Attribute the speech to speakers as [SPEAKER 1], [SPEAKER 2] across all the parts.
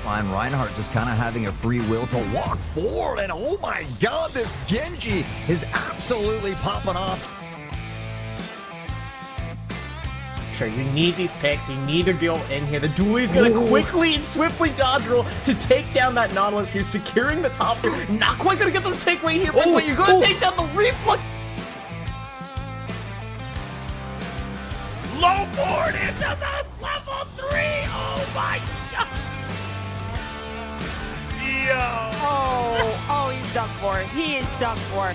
[SPEAKER 1] fine. Reinhardt just kind of having a free will to walk forward, and oh my god, this Genji is absolutely popping off.
[SPEAKER 2] Sure, you need these picks, you need to go in here. The duelie's gonna quickly and swiftly dodge roll to take down that Nautilus here, securing the top here. Not quite gonna get this pick right here, but you're gonna take down the reflex. Low board into the level 3! Oh my god! Yo!
[SPEAKER 3] Oh, he's done for. He is done for.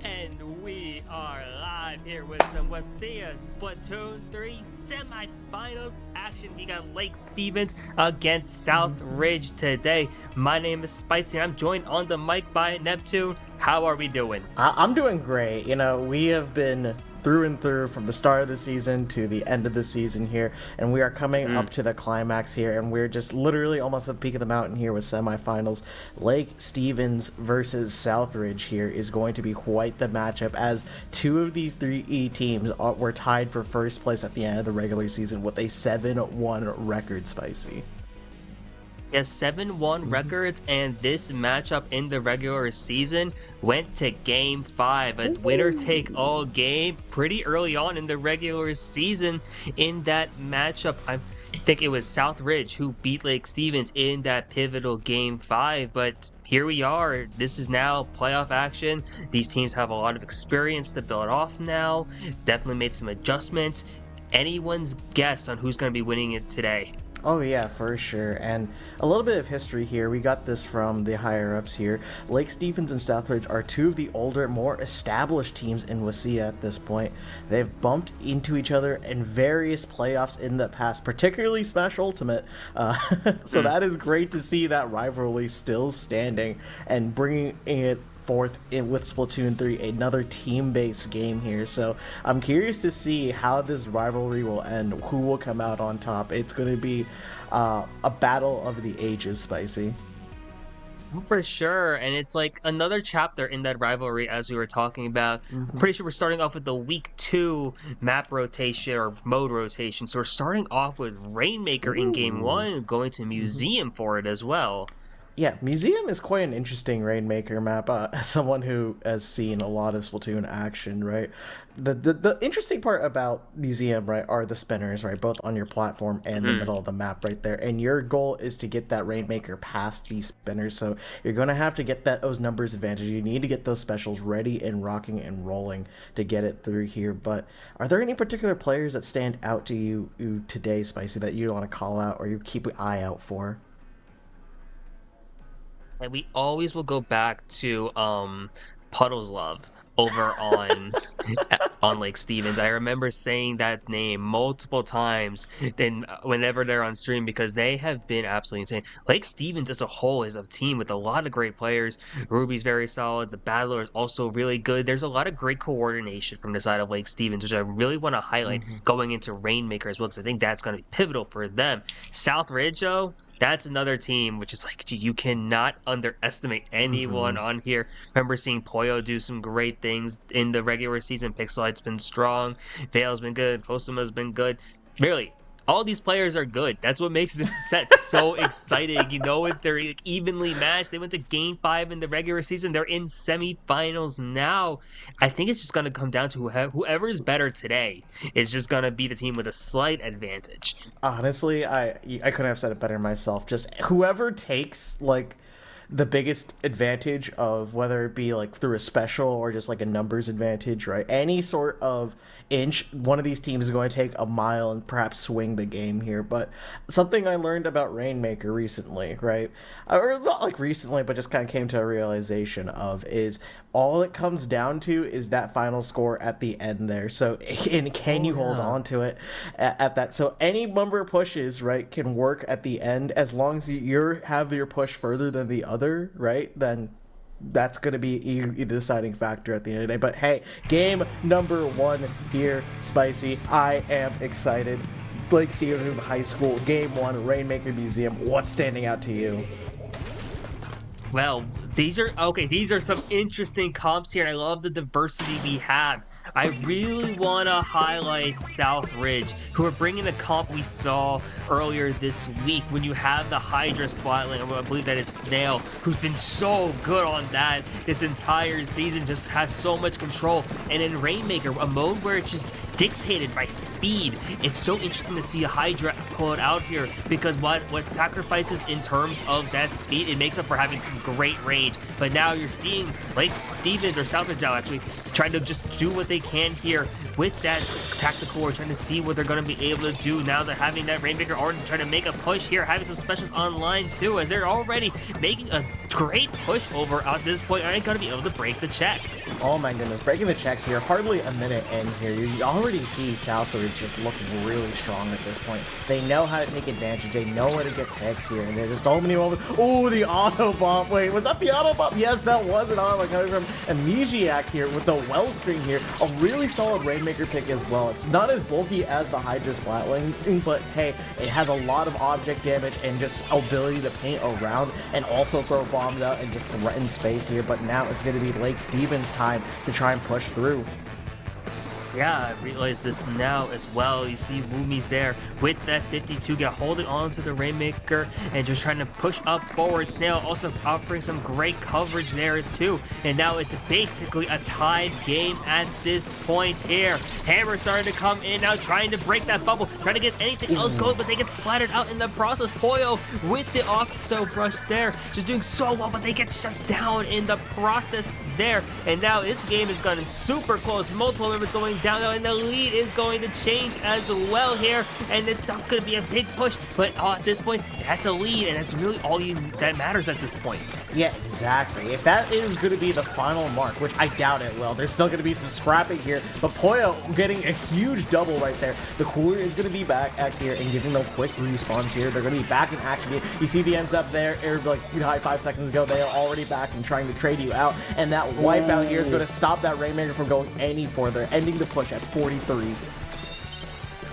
[SPEAKER 4] And we are live here with some WSSEA Splatoon 3 semifinals action. We got Lake Stevens against Southridge today. My name is Spicy and I'm joined on the mic by Neptune. How are we doing?
[SPEAKER 2] I'm doing great. You know, we have been through and through from the start of the season to the end of the season here, and we are coming up to the climax here, and we're just literally almost at the peak of the mountain here with semifinals. Lake Stevens versus Southridge here is going to be quite the matchup, as two of these three teams were tied for first place at the end of the regular season with a 7-1 record, Spicy.
[SPEAKER 4] Yes, 7-1 records, and this matchup in the regular season went to Game 5, a winner-take-all game pretty early on in the regular season. In that matchup, I think it was Southridge who beat Lake Stevens in that pivotal Game 5, but here we are. This is now playoff action. These teams have a lot of experience to build off now, definitely made some adjustments. Anyone's guess on who's going to be winning it today?
[SPEAKER 2] Oh yeah, for sure. And a little bit of history here. We got this from the higher ups here. Lake Stevens and Southridge are two of the older, more established teams in WSSEA at this point. They've bumped into each other in various playoffs in the past, particularly Smash Ultimate. So that is great to see that rivalry still standing and bringing it forth with Splatoon 3, another team-based game here. So I'm curious to see how this rivalry will end, who will come out on top. It's going to be a battle of the ages, Spicy.
[SPEAKER 4] For sure, and it's like another chapter in that rivalry, as we were talking about. I'm pretty sure we're starting off with the week 2 map rotation or mode rotation. So we're starting off with Rainmaker in game 1, going to Museum for it as well.
[SPEAKER 2] Yeah, Museum is quite an interesting Rainmaker map. As someone who has seen a lot of Splatoon action, right? The interesting part about Museum, right, are the spinners, right, both on your platform and the middle of the map right there. And your goal is to get that Rainmaker past these spinners. So you're going to have to get those numbers advantage. You need to get those specials ready and rocking and rolling to get it through here. But are there any particular players that stand out to you today, Spicy, that you want to call out or you keep an eye out for?
[SPEAKER 4] And we always will go back to Puddle's Love over on on Lake Stevens. I remember saying that name multiple times then whenever they're on stream, because they have been absolutely insane. Lake Stevens as a whole is a team with a lot of great players. Ruby's very solid. The Battler is also really good. There's a lot of great coordination from the side of Lake Stevens, which I really want to highlight going into Rainmaker as well, because I think that's going to be pivotal for them. Southridge, though, that's another team which is like, you cannot underestimate anyone on here. Remember seeing Poyo do some great things in the regular season. Pixelite's been strong. Vale's been good. Fosima's been good. Really, all these players are good. That's what makes this set so exciting. You know, they're evenly matched. They went to Game 5 in the regular season. They're in semifinals now. I think it's just going to come down to whoever's better today is just going to be the team with a slight advantage.
[SPEAKER 2] Honestly, I couldn't have said it better myself. Just whoever takes, like, the biggest advantage of, whether it be like through a special or just like a numbers advantage, right? Any sort of inch, one of these teams is going to take a mile and perhaps swing the game here. But something I learned about Rainmaker recently, right? Or not like recently, but just kind of came to a realization of, is all it comes down to is that final score at the end there. So, and can you hold on to it at that? So any number of pushes, right, can work at the end, as long as you have your push further than the other, right? Then that's going to be a deciding factor at the end of the day. But hey, game number 1 here, Spicy. I am excited. Lake Stephen High School, game 1, Rainmaker Museum. What's standing out to you?
[SPEAKER 4] Well, these are some interesting comps here, and I love the diversity we have. I really want to highlight Southridge, who are bringing a comp we saw earlier this week when you have the Hydra Splatling, I believe that is Snail, who's been so good on that this entire season, just has so much control. And in Rainmaker, a mode where it's just dictated by speed. It's so interesting to see a Hydra pull it out here, because what sacrifices in terms of that speed, it makes up for having some great range. But now you're seeing Lake Stevens or Southridge now actually trying to just do what they can here with that tactical, or trying to see what they're going to be able to do now that having that Rainmaker already trying to make a push here, having some specials online too, as they're already making a great push over at this point. Aren't going to be able to break the check.
[SPEAKER 2] Oh my goodness, breaking the check here, hardly a minute in here. You already see Southridge just looking really strong at this point. They know how to take advantage, they know where to get picks here, and there's just so many moments. Oh, the auto bomb. Wait, was that the auto bomb? Yes, that was an auto bomb coming from Amnesiac here with the Wellspring here. A really solid Rainmaker pick as well. It's not as bulky as the Hydra Splatling, but hey, it has a lot of object damage and just ability to paint around and also throw bombs out and just threaten space here. But now it's going to be Lake Stevens' time to try and push through.
[SPEAKER 4] Yeah, I realize this now as well. You see Woomies there with that 52 get holding on to the Rainmaker and just trying to push up forward. Snail also offering some great coverage there too. And now it's basically a tied game at this point here. Hammer starting to come in now, trying to break that bubble, trying to get anything else going, but they get splattered out in the process. Poyo with the Octo Brush there, just doing so well, but they get shut down in the process there. And now this game is gotten super close. Multiple members going down now, and the lead is going to change as well here, and it's not going to be a big push, but at this point that's a lead, and that's really all that matters at this point.
[SPEAKER 2] Yeah, exactly. If that is going to be the final mark, which I doubt it will, there's still going to be some scrapping here, but Poyo getting a huge double right there. The cooler is going to be back out here and giving them quick respawns here. They're going to be back in action here. You see the ends up there, like 5 seconds ago, they are already back and trying to trade you out, and that wipeout here is going to stop that Rainmaker from going any further, ending the push at 43.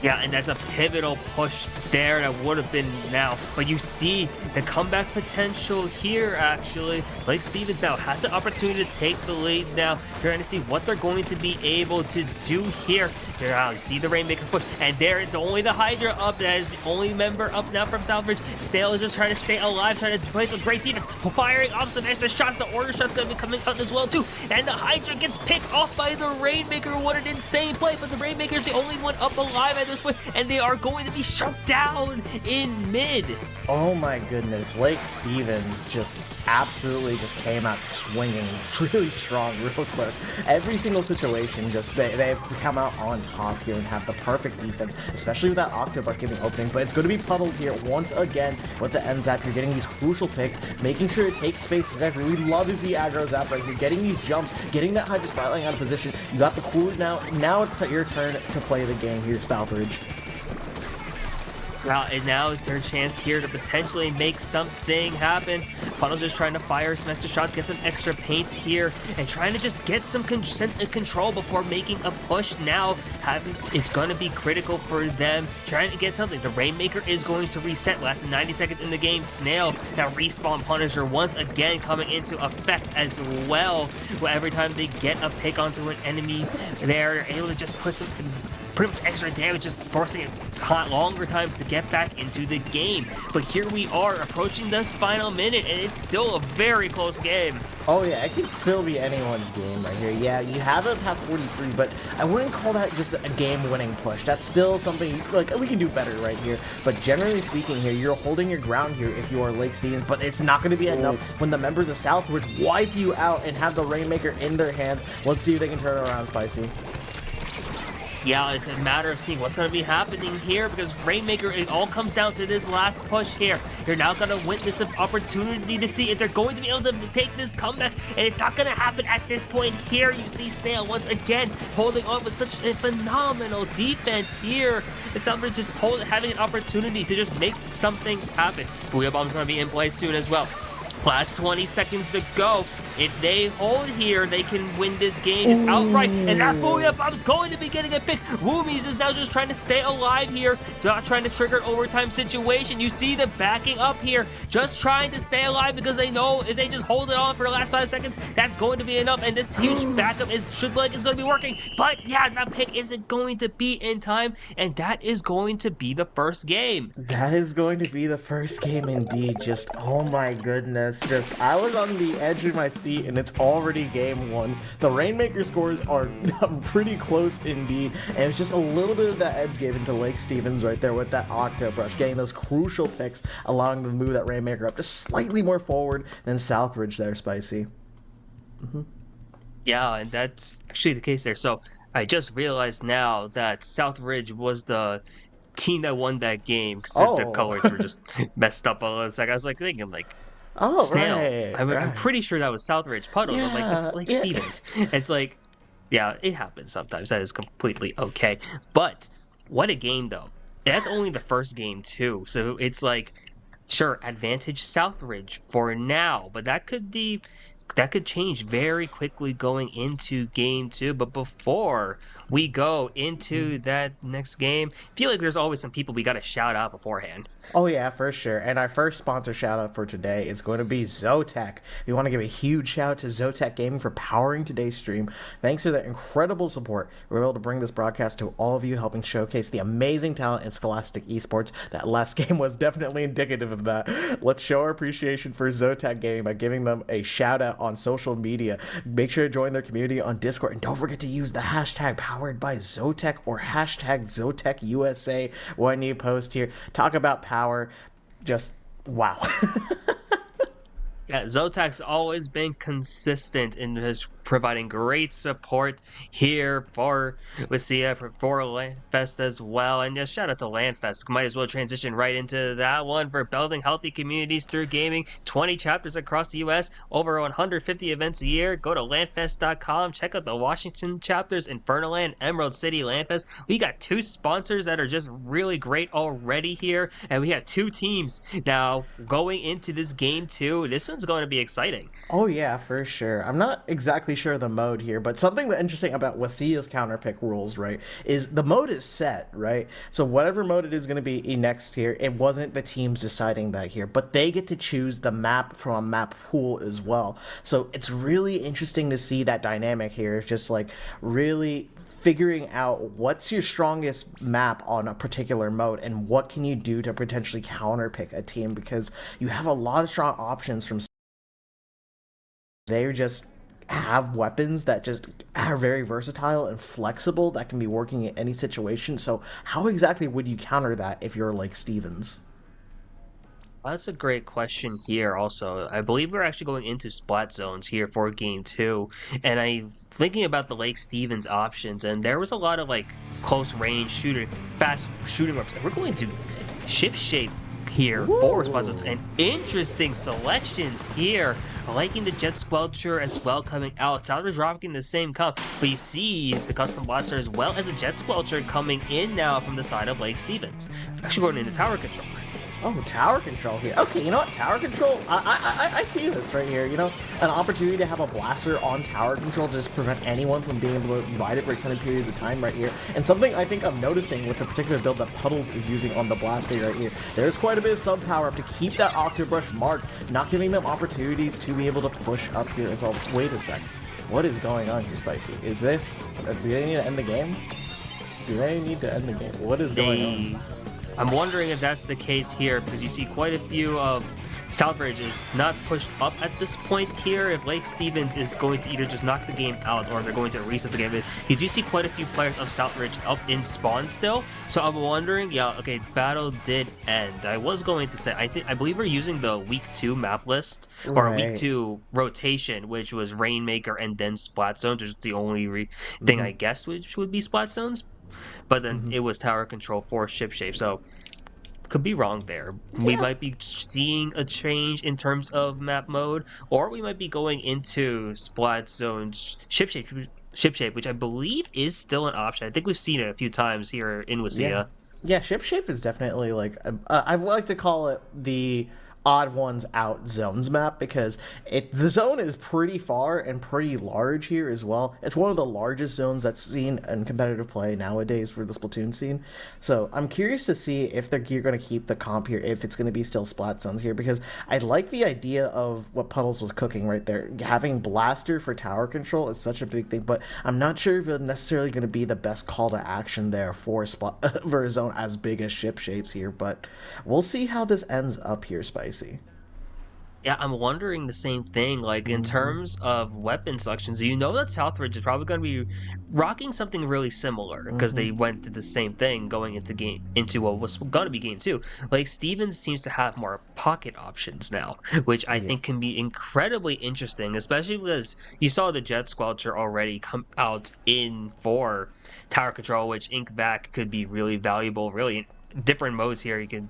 [SPEAKER 4] Yeah, and that's a pivotal push there that would have been now. But you see the comeback potential here, actually. Lake Stevens now has an opportunity to take the lead now. You're going to see what they're going to be able to do here. You see the Rainmaker push, and there it's only the Hydra up. That is the only member up now from Southridge. Snail is just trying to stay alive, trying to play some great defense, firing off some extra shots. The order shot's going to be coming out as well, too. And the Hydra gets picked off by the Rainmaker. What an insane play, but the Rainmaker is the only one up alive at this point, and they are going to be shut down in mid.
[SPEAKER 2] Oh my goodness, Lake Stevens just absolutely just came out swinging really strong real quick. Every single situation, just they've come out on top here and have the perfect defense, especially with that Octobuck giving openings. But it's going to be Puddles here once again with the end zap. You're getting these crucial picks, making sure to take space. We love to see aggro zap right here, getting these jumps, getting that Hydra Splatling out of position. You got the cooler now. Now it's your turn to play the game here, Southridge.
[SPEAKER 4] Well, and now it's their chance here to potentially make something happen. Puddle's just trying to fire some extra shots, get some extra paints here, and trying to just get some sense of control before making a push now. It's going to be critical for them trying to get something. The Rainmaker is going to reset less than 90 seconds in the game. Snail, now Respawn Punisher once again coming into effect as well. Every time they get a pick onto an enemy, they're able to just put some pretty much extra damage, just forcing it longer times to get back into the game. But here we are approaching this final minute, and it's still a very close game.
[SPEAKER 2] Oh yeah, it can still be anyone's game right here. Yeah, you have it past 43, but I wouldn't call that just a game-winning push. That's still something, like, we can do better right here. But generally speaking here, you're holding your ground here if you are Lake Stevens, but it's not going to be enough when the members of Southridge wipe you out and have the Rainmaker in their hands. Let's see if they can turn it around, Spicy.
[SPEAKER 4] Yeah, it's a matter of seeing what's going to be happening here, because Rainmaker, it all comes down to this last push here. You're now going to witness an opportunity to see if they're going to be able to take this comeback, and it's not going to happen at this point here. You see Snail once again holding on with such a phenomenal defense here. Southridge just having an opportunity to just make something happen. Booyah Bomb's going to be in play soon as well. Last 20 seconds to go If they hold here, they can win this game just outright. And that Booyah Bomb's going to be getting a pick. Woomies is now just trying to stay alive here, not trying to trigger an overtime situation. You see them backing up here, just trying to stay alive because they know if they just hold it on for the last 5 seconds, that's going to be enough. And this huge backup should look like it's going to be working. But yeah, that pick isn't going to be in time, and that is going to be the first game.
[SPEAKER 2] That is going to be the first game indeed. Just, oh my goodness. Just, I was on the edge of my seat, and it's already game one. The Rainmaker scores are pretty close indeed, and it's just a little bit of that edge given to Lake Stevens right there with that Octo Brush, getting those crucial picks, allowing them to move that Rainmaker up just slightly more forward than Southridge there, Spicy.
[SPEAKER 4] Yeah, and that's actually the case there. So I just realized now that Southridge was the team that won that game because their colors were just messed up a little second. I was like thinking like Snail.
[SPEAKER 2] Right,
[SPEAKER 4] I'm pretty sure that was Southridge Puddles. I'm like, it's Lake Stevens. It's like, yeah, it happens sometimes. That is completely okay. But what a game though. That's only the first game too. So it's like, sure, advantage Southridge for now, but that could change very quickly going into game two. But before we go into that next game, I feel like there's always some people we got to shout out beforehand.
[SPEAKER 2] Oh yeah, for sure. And our first sponsor shout out for today is going to be ZOTAC. We want to give a huge shout out to ZOTAC Gaming for powering today's stream. Thanks to their incredible support, we were able to bring this broadcast to all of you, helping showcase the amazing talent in Scholastic Esports. That last game was definitely indicative of that. Let's show our appreciation for ZOTAC Gaming by giving them a shout out on social media. Make sure to join their community on Discord, and don't forget to use the hashtag powered by ZOTAC or hashtag ZOTAC USA when you post here. Talk about power. Just wow.
[SPEAKER 4] Yeah, ZOTAC's always been consistent in his providing great support here for WSSEA, for LANFest as well. And just shout out to LANFest. Might as well transition right into that one for building healthy communities through gaming. 20 chapters across the U.S., over 150 events a year. Go to LANFest.com. Check out the Washington chapters, Infernoland, Emerald City, LANFest. We got 2 sponsors that are just really great already here. And we have 2 teams now going into this game too. This one's going to be exciting.
[SPEAKER 2] Oh yeah, for sure. I'm not exactly sure the mode here, but something that interesting about WSSEA's counterpick rules, right, is the mode is set, right? So whatever mode it is going to be next here, it wasn't the teams deciding that here, but they get to choose the map from a map pool as well. So it's really interesting to see that dynamic here. It's just like really figuring out what's your strongest map on a particular mode and what can you do to potentially counterpick a team, because you have a lot of strong options from they just have weapons that just are very versatile and flexible that can be working in any situation. So how exactly would you counter that if you're like Stevens?
[SPEAKER 4] That's a great question here also. I believe we're actually going into splat zones here for game 2. And I'm thinking about the Lake Stevens options, and there was a lot of like close range shooter, fast shooting ups. We're going to ship shape here for splat zones, and interesting selections here. Liking the Jet Squelcher as well coming out. Southridge rocking the same comp, but you see the Custom Blaster as well as the Jet Squelcher coming in now from the side of Lake Stevens. Actually going into tower control.
[SPEAKER 2] Oh, tower control here. Okay, you know what? Tower control, I see this right here. You know, an opportunity to have a blaster on tower control to just prevent anyone from being able to ride it for extended periods of time right here. And something I think I'm noticing with the particular build that Puddles is using on the blaster right here, there's quite a bit of sub power up to keep that Octobrush mark, not giving them opportunities to be able to push up here as well. Wait a sec. What is going on here, Spicy? Is this... do they need to end the game? Do they need to end the game? What is going on?
[SPEAKER 4] I'm wondering if that's the case here, because you see quite a few of Southridge is not pushed up at this point here. If Lake Stevens is going to either just knock the game out or they're going to reset the game, you do see quite a few players of Southridge up in spawn still. So I'm wondering, yeah, okay, battle did end. I was going to say, I believe we're using the week 2 map list or week 2 rotation, which was Rainmaker and then Splat Zones, which is the only thing I guess which would be Splat Zones. But then it was tower control for ship shape, so could be wrong there. Yeah. We might be seeing a change in terms of map mode, or we might be going into splat zones ship shape, which I believe is still an option. I think we've seen it a few times here in WSSEA.
[SPEAKER 2] Yeah, ship shape is definitely like I would like to call it the odd ones out zones map, because the zone is pretty far and pretty large here as well. It's one of the largest zones that's seen in competitive play nowadays for the Splatoon scene. So I'm curious to see if you're going to keep the comp here, if it's going to be still splat zones here, because I like the idea of what Puddles was cooking right there. Having Blaster for tower control is such a big thing, but I'm not sure if it's necessarily going to be the best call to action there for for a zone as big as ship shapes here, but we'll see how this ends up here, Spicy.
[SPEAKER 4] Yeah, I'm wondering the same thing. Like, in terms of weapon selections, you know that Southridge is probably going to be rocking something really similar because they went to the same thing going into what was going to be game 2. Like, Stevens seems to have more pocket options now, which I think can be incredibly interesting, especially because you saw the Jet Squelcher already come out in for tower control, which Ink Vac could be really valuable, really different modes here. You can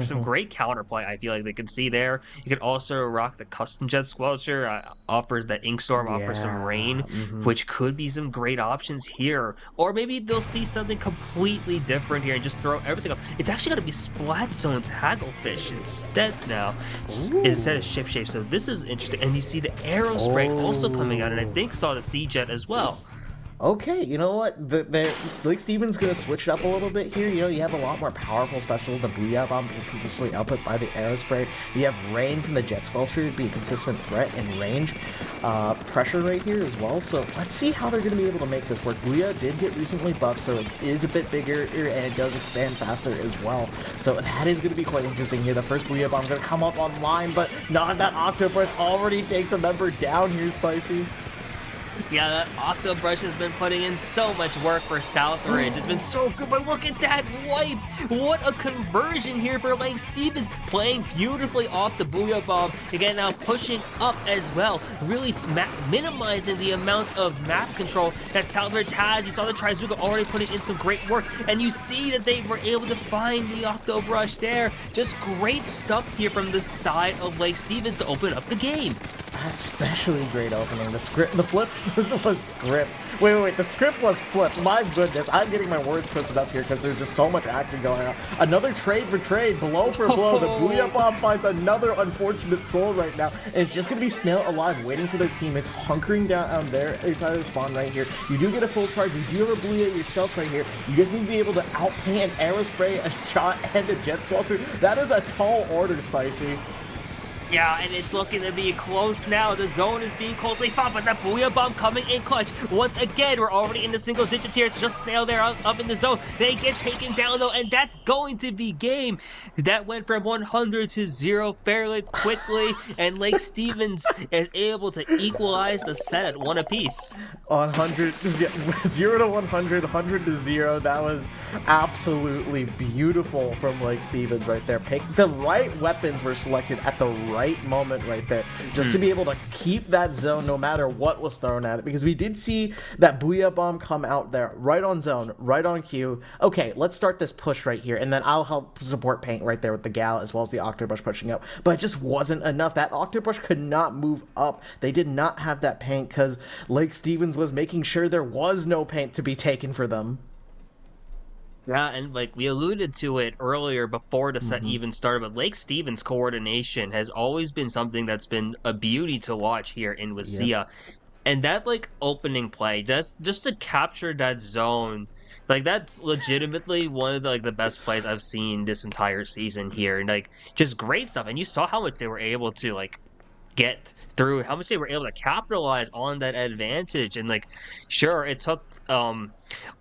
[SPEAKER 4] some great counterplay I feel like they could see there. You could also rock the custom Jet Squelcher, offers that Inkstorm, offers some rain, which could be some great options here. Or maybe they'll see something completely different here and just throw everything up. It's actually going to be Splat Zone's Hagglefish instead now, instead of Ship Shape. So this is interesting. And you see the Arrow Spray also coming out, and I think saw the Sea Jet as well.
[SPEAKER 2] Okay, you know what? Lake Stevens going to switch it up a little bit here. You know, you have a lot more powerful special. The Booyah Bomb being consistently output by the Arrow Spray. You have Rain from the Jet Sculpture being a consistent threat and range. Pressure right here as well. So let's see how they're going to be able to make this work. Booyah did get recently buffed, so it is a bit bigger and it does expand faster as well. So that is going to be quite interesting here. The first Booyah Bomb going to come up online, but not that Octobrush already takes a member down here, Spicy.
[SPEAKER 4] Yeah, that Octobrush has been putting in so much work for Southridge. It's been so good, but look at that wipe! What a conversion here for Lake Stevens, playing beautifully off the Booyah Bomb. Again, now pushing up as well, really minimizing the amount of map control that Southridge has. You saw the Trizuka already putting in some great work, and you see that they were able to find the Octobrush there. Just great stuff here from the side of Lake Stevens to open up the game.
[SPEAKER 2] Especially great opening. The flip was script. Wait, the script was flipped. My goodness, I'm getting my words twisted up here because there's just so much action going on. Another trade for trade, blow for blow. The Booyah Bomb finds another unfortunate soul right now. And it's just going to be Snail alive, waiting for their teammates, hunkering down on their side of the spawn right here. You do get a full charge. You do have a Booyah yourself right here. You just need to be able to outpaint an Arrow Spray, a shot, and a Jet Sculpture. That is a tall order, Spicy.
[SPEAKER 4] Yeah, and it's looking to be close now. The zone is being closely fought, but that Booyah Bomb coming in clutch. Once again, we're already in the single digits here. It's just Snail there up in the zone. They get taken down, though, and that's going to be game. That went from 100 to 0 fairly quickly, and Lake Stevens is able to equalize the set at 1 apiece.
[SPEAKER 2] 100, 0 to 100, 100 to 0. That was absolutely beautiful from Lake Stevens right there. The right weapons were selected at the right moment right there, just to be able to keep that zone no matter what was thrown at it, because we did see that Booyah Bomb come out there right on zone, right on cue. Okay, let's start this push right here, and then I'll help support paint right there with the Gal as well as the Octobrush pushing up, but it just wasn't enough. That Octobrush could not move up. They did not have that paint because Lake Stevens was making sure there was no paint to be taken for them.
[SPEAKER 4] Yeah, and like we alluded to it earlier before the set even started, but Lake Stevens' coordination has always been something that's been a beauty to watch here in WSSEA. Yep. And that like opening play, just to capture that zone, like that's legitimately one of the best plays I've seen this entire season here. And like just great stuff. And you saw how much they were able to like get through, how much they were able to capitalize on that advantage. And like sure, it took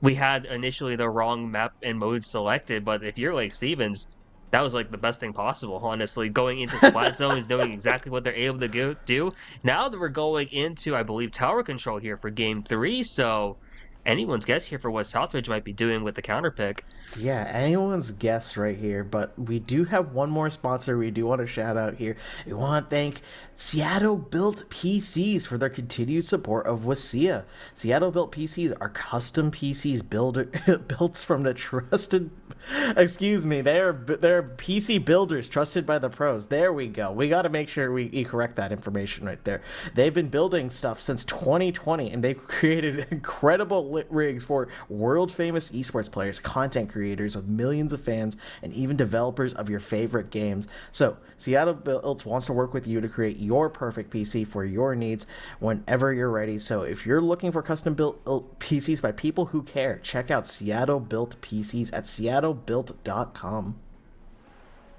[SPEAKER 4] we had initially the wrong map and mode selected, but if you're like Stevens, that was like the best thing possible, honestly. Going into Splat Zone is doing exactly what they're able to do. Now that we're going into, I believe, tower control here for game 3, so anyone's guess here for what Southridge might be doing with the counter pick.
[SPEAKER 2] Yeah, anyone's guess right here, but we do have one more sponsor we do want to shout out here. We want to thank Seattle Built PCs for their continued support of WSSEA. Seattle Built PCs are custom PCs built from the trusted Excuse me, they're PC builders trusted by the pros. There we go. We got to make sure we correct that information right there. They've been building stuff since 2020, and they've created incredible lit rigs for world famous esports players, content creators with millions of fans, and even developers of your favorite games. So Seattle Built wants to work with you to create your perfect PC for your needs whenever you're ready. So if you're looking for custom built PCs by people who care, check out Seattle Built PCs at seattlebuilt.com.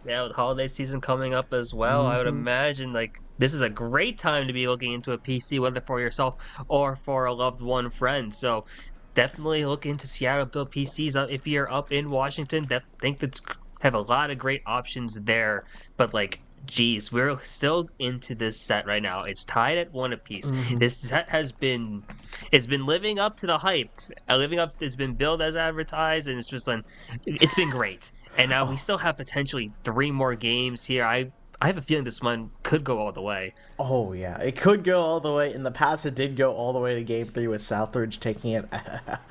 [SPEAKER 4] Yeah, with holiday season coming up as well, I would imagine like this is a great time to be looking into a PC, whether for yourself or for a loved one friend. So definitely look into Seattle built PCs. If you're up in Washington, think that's have a lot of great options there. But like, geez, we're still into this set right now. It's tied at 1 apiece. This set it's been living up to the hype. It's been billed as advertised, and it's been great. And now we still have potentially 3 more games here. I have a feeling this one could go all the way.
[SPEAKER 2] Oh, yeah. It could go all the way. In the past, it did go all the way to Game 3 with Southridge taking it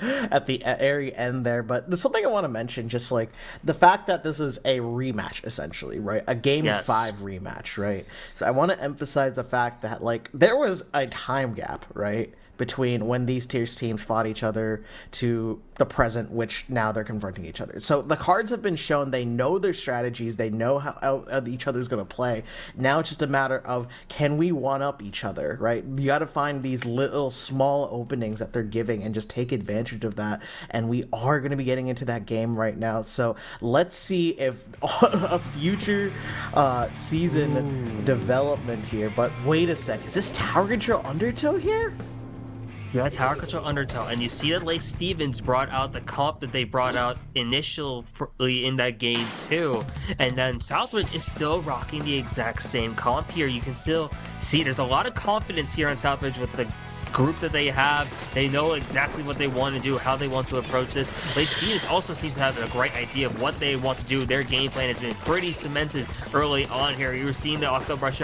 [SPEAKER 2] at the very end there. But there's something I want to mention, just like the fact that this is a rematch, essentially, right? A Game 5 rematch, right? So I want to emphasize the fact that, like, there was a time gap, right, between when these teams fought each other to the present, which now they're confronting each other. So the cards have been shown. They know their strategies. They know how each other's going to play. Now it's just a matter of, can we one-up each other, right? You got to find these little small openings that they're giving and just take advantage of that. And we are going to be getting into that game right now. So let's see if a future season development here. But wait a sec. Is this Tower Control Undertow here?
[SPEAKER 4] Yeah, Tower Control Undertow, and you see that Lake Stevens brought out the comp that they brought out initially in that game too, and then Southridge is still rocking the exact same comp here. You can still see there's a lot of confidence here on Southridge with the group that they have. They know exactly what they want to do, how they want to approach this. Lake Stevens also seems to have a great idea of what they want to do. Their game plan has been pretty cemented early on here. You were seeing the October Rush